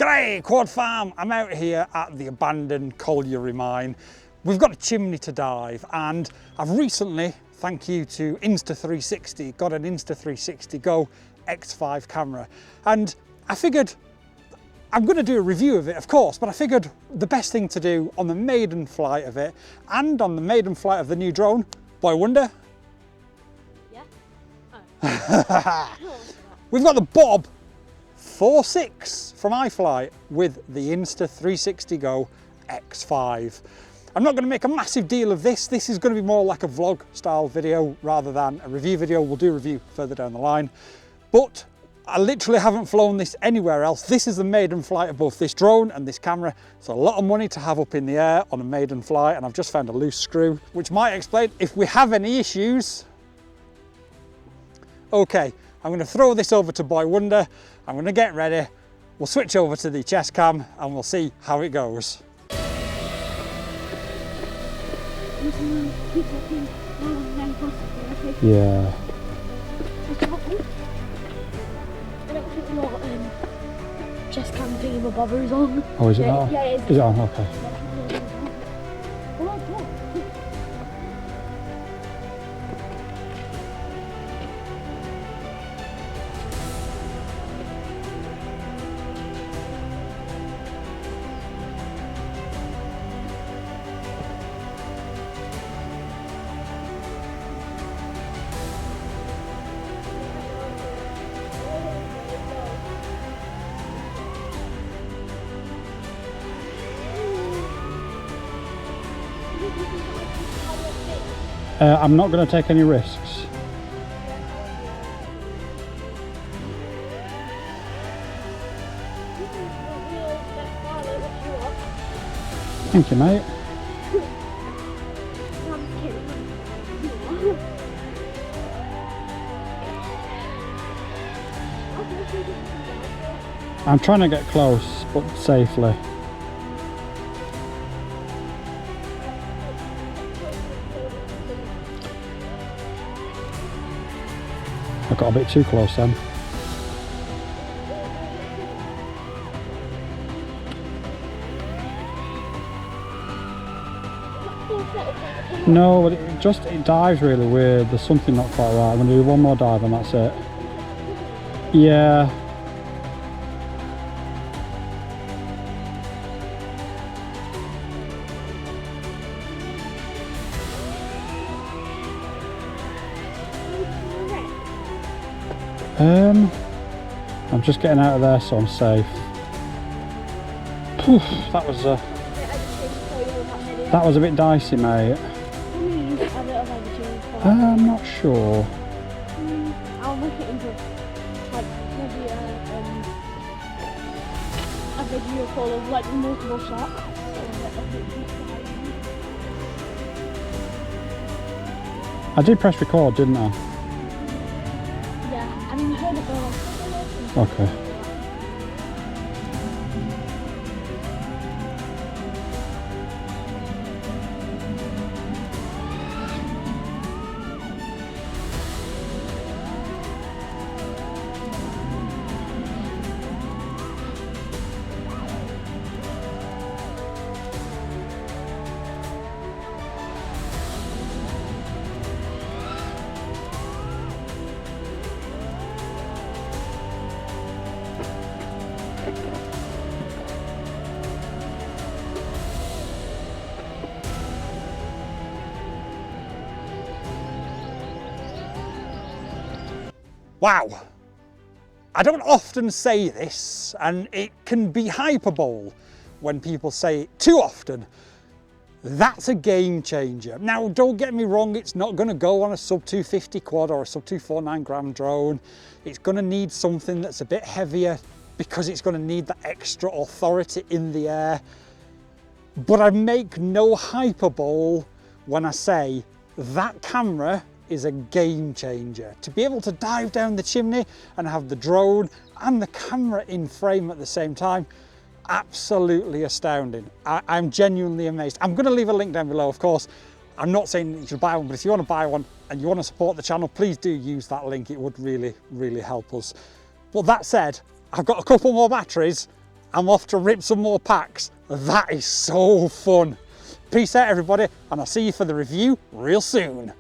G'day, Quad Farm! I'm out here at the abandoned colliery mine. We've got a chimney to dive, and I've recently, thank you to Insta360, got an Insta360 Go X5 camera. And I figured, I'm going to do a review of it, of course, but I figured the best thing to do on the maiden flight of it and on the maiden flight of the new drone, Boy Wonder. Yeah? Oh. We've got the Bob 4.6 from iFlight with the Insta360 Go X5. I'm not going to make a massive deal of this. This is going to be more like a vlog style video rather than a review video. We'll do a review further down the line. But I literally haven't flown this anywhere else. This is the maiden flight of both this drone and this camera. It's a lot of money to have up in the air on a maiden flight, and I've just found a loose screw, which might explain if we have any issues. Okay, I'm going to throw this over to Boy Wonder. I'm going to get ready. We'll switch over to the chest cam and we'll see how it goes. Yeah. Chest cam thingy-bobber is on. Oh, is it on? Yeah, it is. Is it on? Okay. I'm not going to take any risks. Thank you, mate. I'm trying to get close, but safely. I got a bit too close then. No, but it dives really weird. There's something not quite right. I'm going to do one more dive and that's it. Yeah. I'm just getting out of there so I'm safe. Poof, that was a bit dicey, mate. I'm not sure. I'll make it into like maybe a video full of like multiple shots. I did press record, didn't I? Yeah, I mean you heard it go. Okay. Wow, I don't often say this, and it can be hyperbole when people say it too often. That's a game changer. Now, don't get me wrong, it's not going to go on a sub 250 quad or a sub 249 gram drone. It's going to need something that's a bit heavier because it's going to need that extra authority in the air. But I make no hyperbole when I say that camera is a game changer. To be able to dive down the chimney and have the drone and the camera in frame at the same time, absolutely astounding. I'm genuinely amazed. I'm going to leave a link down below, of course. I'm not saying that you should buy one, but if you want to buy one and you want to support the channel, please do use that link. It would really, really help us. But that said, I've got a couple more batteries I'm off to rip some more packs. That is so fun. Peace out everybody, and I'll see you for the review real soon.